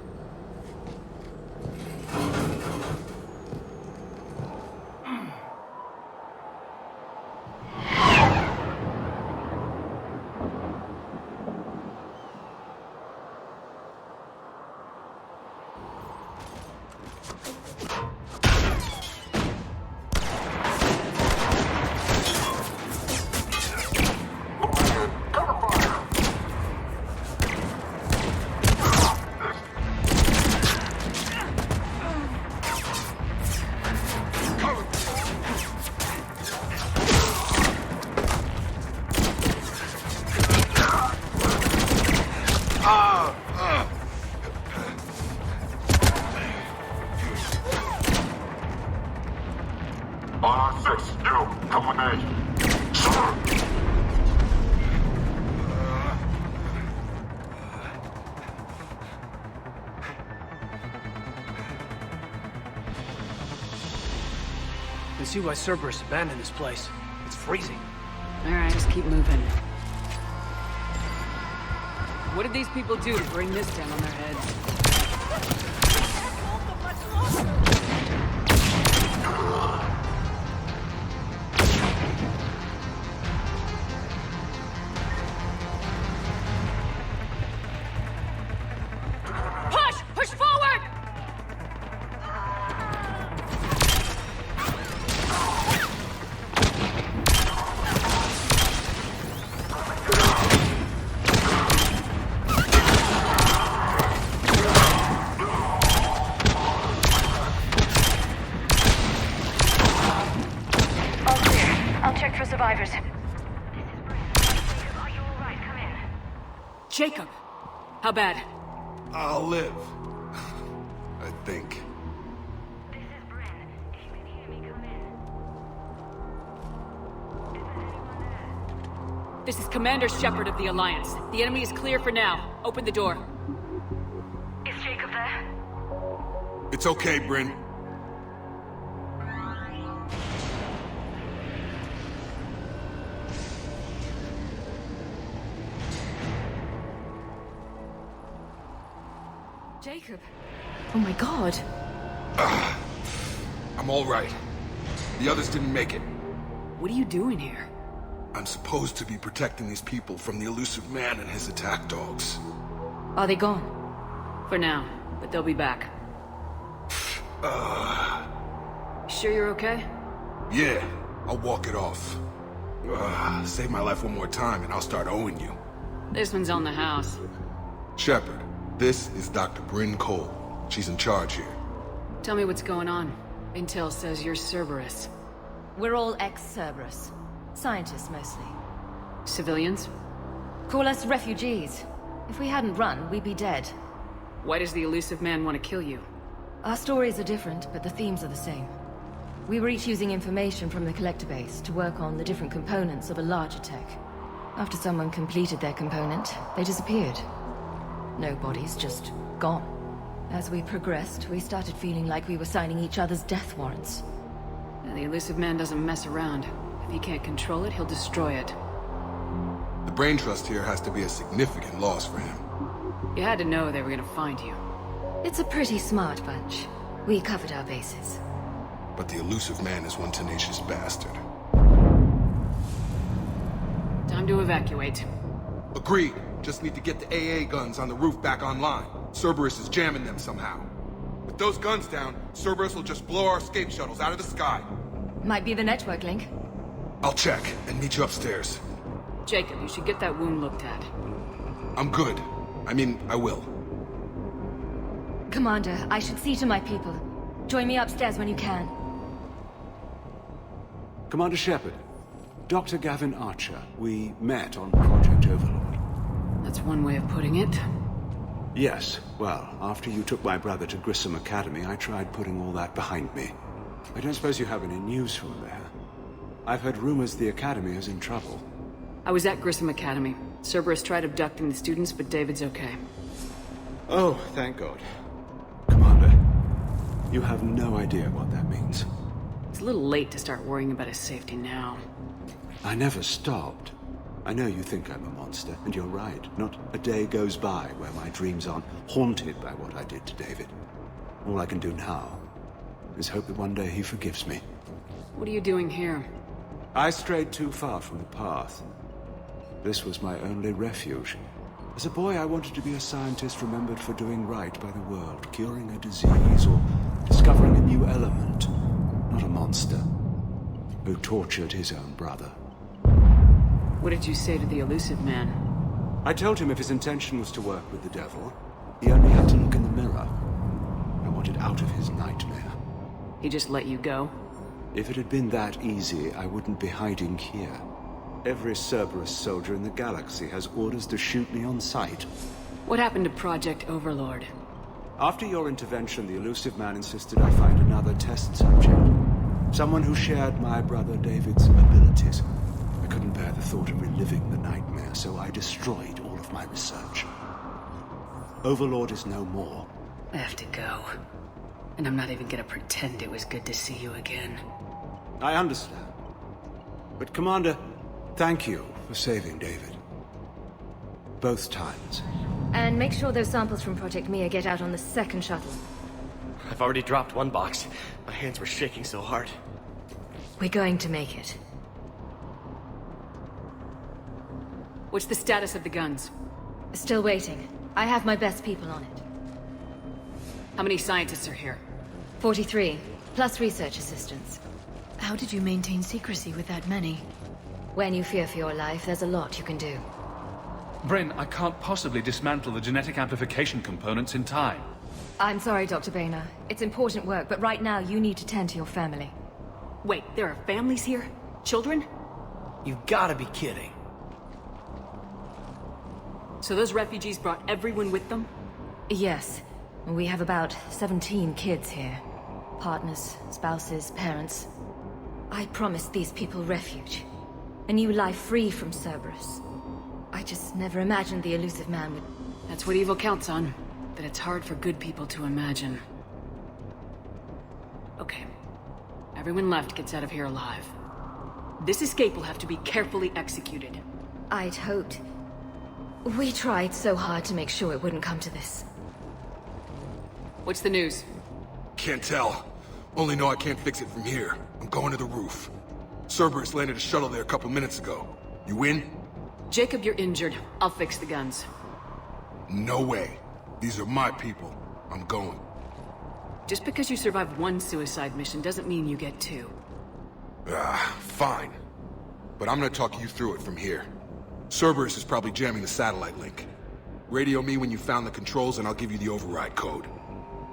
G: Fix, you, come with me. Sir!
O: I see why Cerberus abandoned this place. It's freezing.
R: Alright, just keep moving. What did these people do to bring this down on their heads?
D: Push forward!
B: Survivors.
R: Jacob! How bad?
H: I'll live. I think.
R: This is Commander Shepard of the Alliance. The enemy is clear for now. Open the door.
B: Is Jacob there?
H: It's okay, Bryn.
B: Jacob. Oh my god.
H: I'm all right. The others didn't make it.
R: What are you doing here?
H: I'm supposed to be protecting these people from the elusive man and his attack dogs.
B: Are they gone?
R: For now, but they'll be back. Sure you're okay?
H: Yeah, I'll walk it off. Save my life one more time and I'll start owing you.
R: This one's on the house.
H: Shepard, this is Dr. Bryn Cole. She's in charge here.
R: Tell me what's going on. Intel says you're Cerberus.
U: We're all ex-Cerberus. Scientists, mostly.
R: Civilians?
U: Call us refugees. If we hadn't run, we'd be dead.
R: Why does the elusive man want to kill you?
U: Our stories are different, but the themes are the same. We were each using information from the collector base to work on the different components of a larger tech. After someone completed their component, they disappeared. No bodies, just gone. As we progressed, we started feeling like we were signing each other's death warrants.
R: The elusive man doesn't mess around. If he can't control it, he'll destroy it.
H: The brain trust here has to be a significant loss for him.
R: You had to know they were gonna find you.
U: It's a pretty smart bunch. We covered our bases.
H: But the elusive man is one tenacious bastard.
R: Time to evacuate.
H: Agreed. Just need to get the AA guns on the roof back online. Cerberus is jamming them somehow. With those guns down, Cerberus will just blow our escape shuttles out of the sky.
U: Might be the network link.
H: I'll check and meet you upstairs.
R: Jacob, you should get that wound looked at.
H: I'm good. I mean, I will.
U: Commander, I should see to my people. Join me upstairs when you can.
W: Commander Shepard, Dr. Gavin Archer. We met on Project Overlord.
R: That's one way of putting it.
W: Yes, well, after you took my brother to Grissom Academy, I tried putting all that behind me. I don't suppose you have any news from there. I've heard rumors the Academy is in trouble.
R: I was at Grissom Academy. Cerberus tried abducting the students, but David's okay.
W: Oh, thank God. Commander, you have no idea what that means.
R: It's a little late to start worrying about his safety now.
W: I never stopped. I know you think I'm a monster, and you're right. Not a day goes by where my dreams aren't haunted by what I did to David. All I can do now is hope that one day he forgives me.
R: What are you doing here?
W: I strayed too far from the path. This was my only refuge. As a boy, I wanted to be a scientist remembered for doing right by the world, curing a disease or discovering a new element. Not a monster who tortured his own brother.
R: What did you say to the elusive man?
W: I told him if his intention was to work with the devil, he only had to look in the mirror. I wanted out of his nightmare.
R: He just let you go?
W: If it had been that easy, I wouldn't be hiding here. Every Cerberus soldier in the galaxy has orders to shoot me on sight.
R: What happened to Project Overlord?
W: After your intervention, the elusive man insisted I find another test subject. Someone who shared my brother David's abilities. I couldn't bear the thought of reliving the nightmare, so I destroyed all of my research. Overlord is no more.
B: I have to go. And I'm not even gonna pretend it was good to see you again.
W: I understand. But Commander, thank you for saving David. Both times.
I: And make sure those samples from Project Mia get out on the second shuttle.
J: I've already dropped one box. My hands were shaking so hard.
I: We're going to make it.
B: What's the status of the guns?
I: Still waiting. I have my best people on it.
B: How many scientists are here?
I: 43, plus research assistants.
C: How did you maintain secrecy with that many?
I: When you fear for your life, there's a lot you can do.
N: Bryn, I can't possibly dismantle the genetic amplification components in time.
I: I'm sorry, Dr. Boehner. It's important work, but right now you need to tend to your family.
B: Wait, there are families here? Children?
O: You've gotta be kidding.
B: So those refugees brought everyone with them?
I: Yes. We have about 17 kids here. Partners, spouses, parents. I promised these people refuge. A new life free from Cerberus. I just never imagined the elusive man would...
B: That's what evil counts on. That it's hard for good people to imagine. Okay. Everyone left gets out of here alive. This escape will have to be carefully executed.
I: I'd hoped. We tried so hard to make sure it wouldn't come to this.
B: What's the news?
H: Can't tell. Only know I can't fix it from here. I'm going to the roof. Cerberus landed a shuttle there a couple minutes ago. You in?
B: Jacob, you're injured. I'll fix the guns.
H: No way. These are my people. I'm going.
B: Just because you survived one suicide mission doesn't mean you get two.
H: Fine. But I'm gonna talk you through it from here. Cerberus is probably jamming the satellite link. Radio me when you found the controls and I'll give you the override code.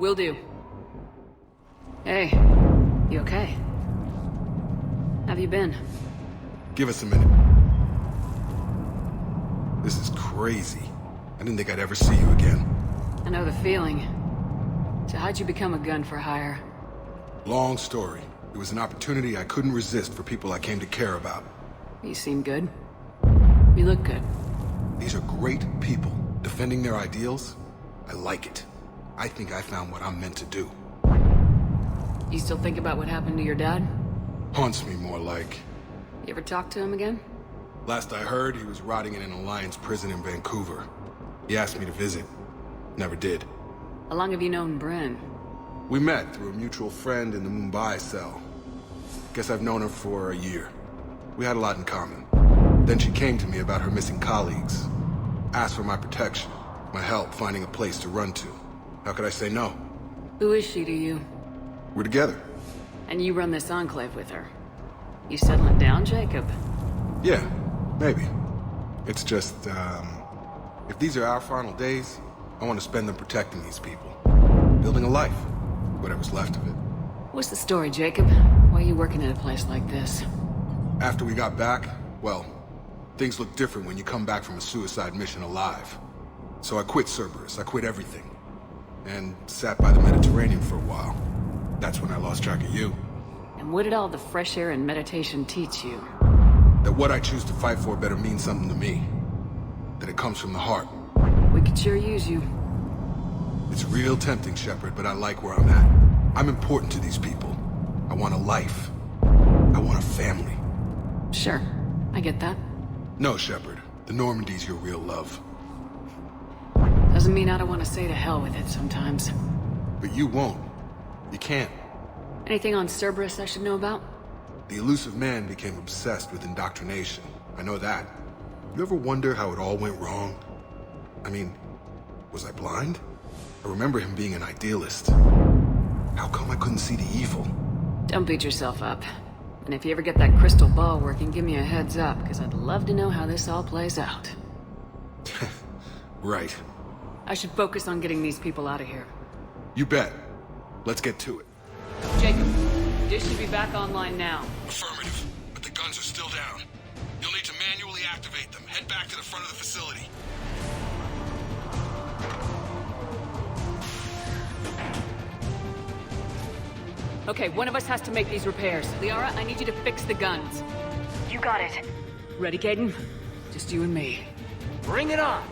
B: Will do. Hey, you okay? Have you been?
H: Give us a minute. This is crazy. I didn't think I'd ever see you again.
B: I know the feeling. So how'd you become a gun for hire?
H: Long story. It was an opportunity I couldn't resist for people I came to care about.
B: You seem good. You look good.
H: These are great people. Defending their ideals, I like it. I think I found what I'm meant to do.
B: You still think about what happened to your dad?
H: Haunts me more like.
B: You ever talk to him again?
H: Last I heard, he was rotting in an Alliance prison in Vancouver. He asked me to visit. Never did.
B: How long have you known Bryn?
H: We met through a mutual friend in the Mumbai cell. Guess I've known her for a year. We had a lot in common. Then she came to me about her missing colleagues. Asked for my protection, my help finding a place to run to. How could I say no?
B: Who is she to you?
H: We're together.
B: And you run this enclave with her. You settling down, Jacob?
H: Yeah, maybe. It's just, if these are our final days, I want to spend them protecting these people. Building a life. Whatever's left of it.
B: What's the story, Jacob? Why are you working at a place like this?
H: After we got back, well, things look different when you come back from a suicide mission alive. So I quit Cerberus, I quit everything. And sat by the Mediterranean for a while. That's when I lost track of you.
B: And what did all the fresh air and meditation teach you?
H: That what I choose to fight for better mean something to me. That it comes from the heart.
B: We could sure use you.
H: It's real tempting, Shepard, but I like where I'm at. I'm important to these people. I want a life. I want a family.
B: Sure, I get that.
H: No, Shepard. The Normandy's your real love.
B: Doesn't mean I don't want to say to hell with it sometimes.
H: But you won't. You can't.
B: Anything on Cerberus I should know about?
H: The elusive man became obsessed with indoctrination. I know that. You ever wonder how it all went wrong? I mean, was I blind? I remember him being an idealist. How come I couldn't see the evil?
B: Don't beat yourself up. And if you ever get that crystal ball working, give me a heads up, because I'd love to know how this all plays out.
H: Right.
B: I should focus on getting these people out of here.
H: You bet. Let's get to it.
B: Jacob, dish should be back online now.
H: Affirmative, but the guns are still down. You'll need to manually activate them. Head back to the front of the facility.
B: Okay, one of us has to make these repairs. Liara, I need you to fix the guns.
D: You got it.
B: Ready, Kaidan? Just you and me.
J: Bring it on!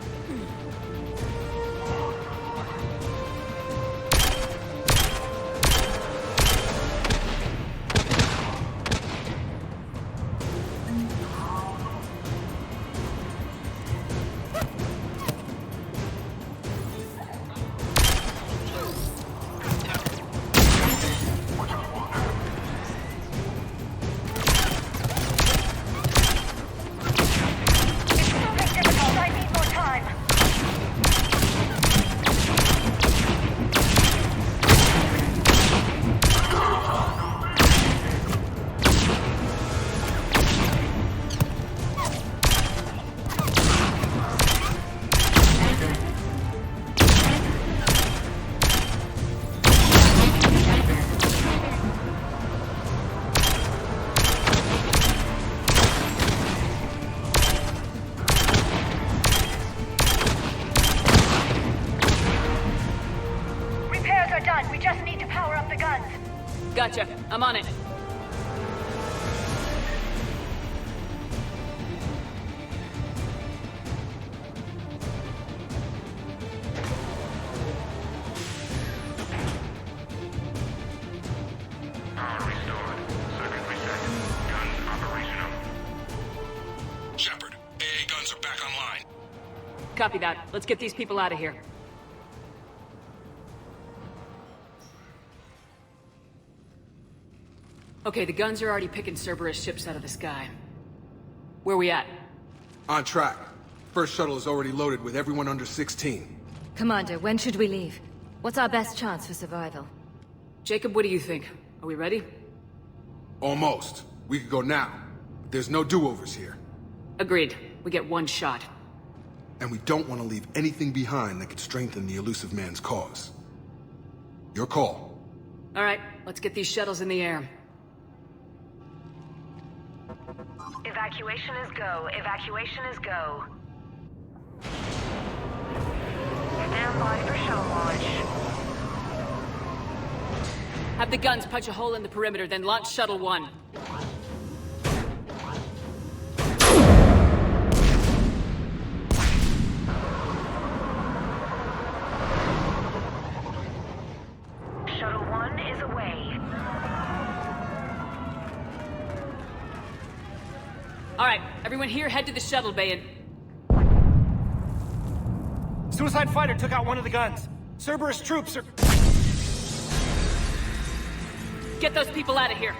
B: Gotcha. I'm on it.
G: Shepard, AA guns are back online.
B: Copy that. Let's get these people out of here. Okay, the guns are already picking Cerberus ships out of the sky. Where we at?
H: On track. First shuttle is already loaded with everyone under 16.
I: Commander, when should we leave? What's our best chance for survival?
B: Jacob, what do you think? Are we ready?
H: Almost. We could go now. But there's no do-overs here.
B: Agreed. We get one shot.
H: And we don't want to leave anything behind that could strengthen the elusive man's cause. Your call.
B: All right, let's get these shuttles in the air.
D: Evacuation is go. Evacuation is go. Stand by for shuttle launch.
B: Have the guns punch a hole in the perimeter, then launch Shuttle 1.
D: Shuttle 1 is away.
B: All right, everyone here, head to the shuttle bay and...
J: Suicide fighter took out one of the guns. Cerberus troops are...
B: Get those people out of here.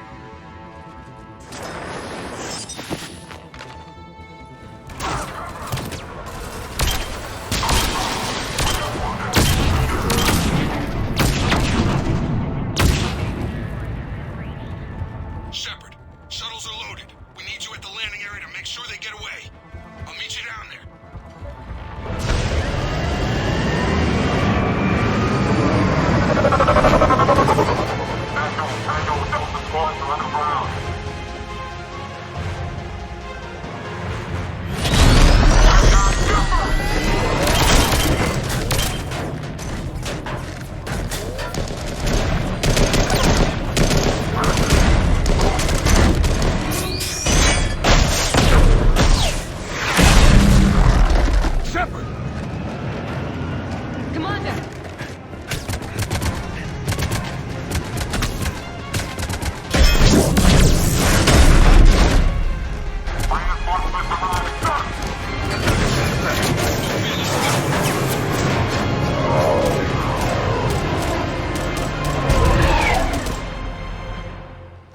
G: Shepard, shuttles are loaded. We need you at the landing area to make sure they get away. I'll meet you down there.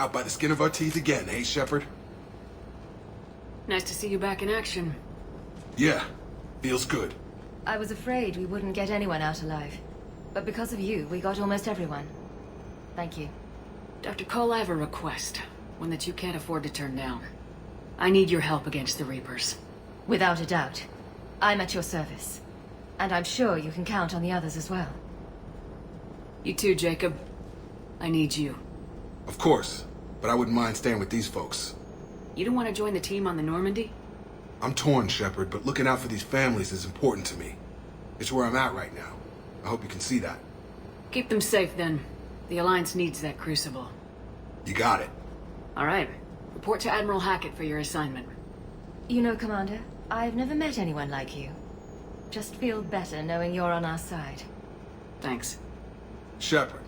H: Out by the skin of our teeth again, eh, Shepard?
B: Nice to see you back in action.
H: Yeah, feels good.
I: I was afraid we wouldn't get anyone out alive. But because of you, we got almost everyone. Thank you.
B: Dr. Cole, I have a request. One that you can't afford to turn down. I need your help against the Reapers.
I: Without a doubt. I'm at your service. And I'm sure you can count on the others as well.
B: You too, Jacob. I need you.
H: Of course, but I wouldn't mind staying with these folks.
B: You don't want to join the team on the Normandy?
H: I'm torn, Shepard, but looking out for these families is important to me. It's where I'm at right now. I hope you can see that.
B: Keep them safe, then. The Alliance needs that crucible.
H: You got it.
B: All right. Report to Admiral Hackett for your assignment.
I: You know, Commander, I've never met anyone like you. Just feel better knowing you're on our side.
B: Thanks.
H: Shepard,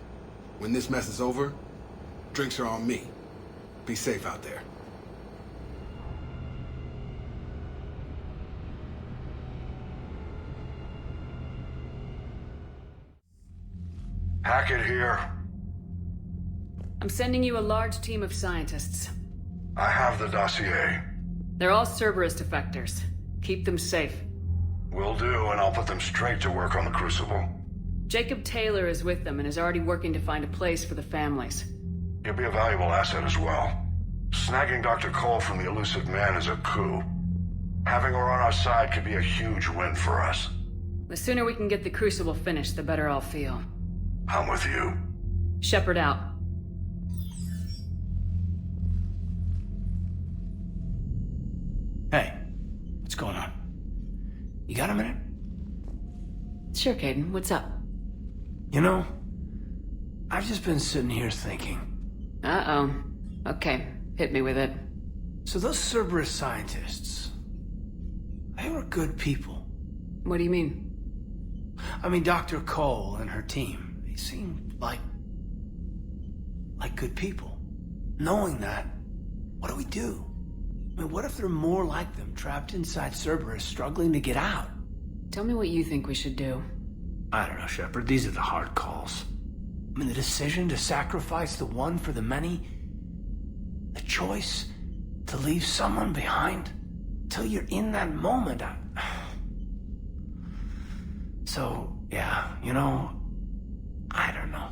H: when this mess is over, drinks are on me. Be safe out there.
P: Hackett here.
B: I'm sending you a large team of scientists.
P: I have the dossier.
B: They're all Cerberus defectors. Keep them safe.
P: Will do, and I'll put them straight to work on the Crucible.
B: Jacob Taylor is with them and is already working to find a place for the families.
P: He'll be a valuable asset as well. Snagging Dr. Cole from the elusive man is a coup. Having her on our side could be a huge win for us.
B: The sooner we can get the Crucible finished, the better I'll feel.
P: I'm with you.
B: Shepard out.
O: Hey, what's going on? You got a minute?
B: Sure, Kaidan. What's up?
O: You know, I've just been sitting here thinking.
B: Uh-oh. Okay, hit me with it.
O: So those Cerberus scientists, they were good people.
B: What do you mean?
O: I mean, Dr. Cole and her team, they seemed like good people. Knowing that, what do we do? I mean, what if there are more like them trapped inside Cerberus struggling to get out?
B: Tell me what you think we should do.
O: I don't know, Shepard. These are the hard calls. I mean, the decision to sacrifice the one for the many. The choice to leave someone behind. Till you're in that moment. So, yeah, you know, I don't know.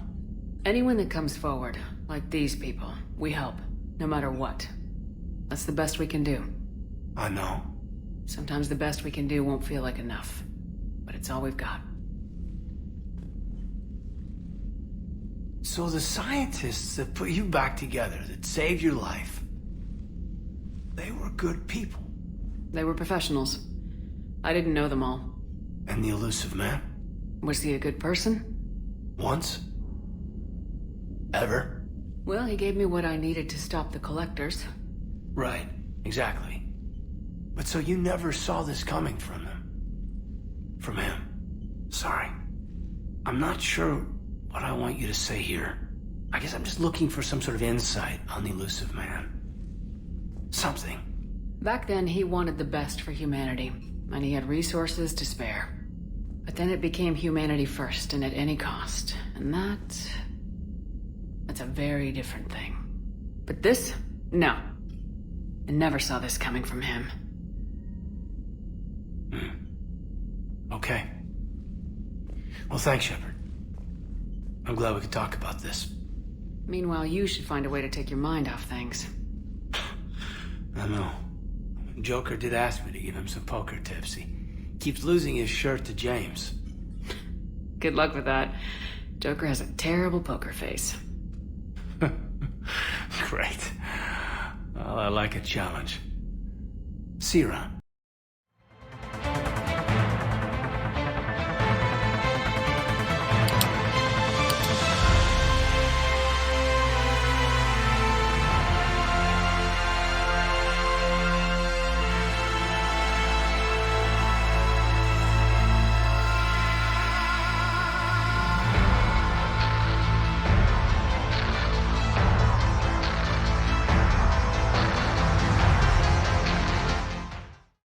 B: Anyone that comes forward, like these people, we help, no matter what. That's the best we can do.
O: I know.
B: Sometimes the best we can do won't feel like enough, but it's all we've got.
O: So the scientists that put you back together, that saved your life, they were good people.
B: They were professionals. I didn't know them all.
O: And the elusive man?
B: Was he a good person?
O: Once? Ever?
B: Well, he gave me what I needed to stop the collectors.
O: Right, exactly. But so you never saw this coming from them? From him? Sorry. I'm not sure what I want you to say here. I guess I'm just looking for some sort of insight on the elusive man. Something.
B: Back then, he wanted the best for humanity, and he had resources to spare. But then it became humanity first, and at any cost. And that's a very different thing. But this? No. I never saw this coming from him.
O: Okay. Well, thanks, Shepard. I'm glad we could talk about this.
B: Meanwhile, you should find a way to take your mind off things.
O: I know. Joker did ask me to give him some poker tips. He keeps losing his shirt to James.
B: Good luck with that. Joker has a terrible poker face.
O: Great. Well, I like a challenge. See you around.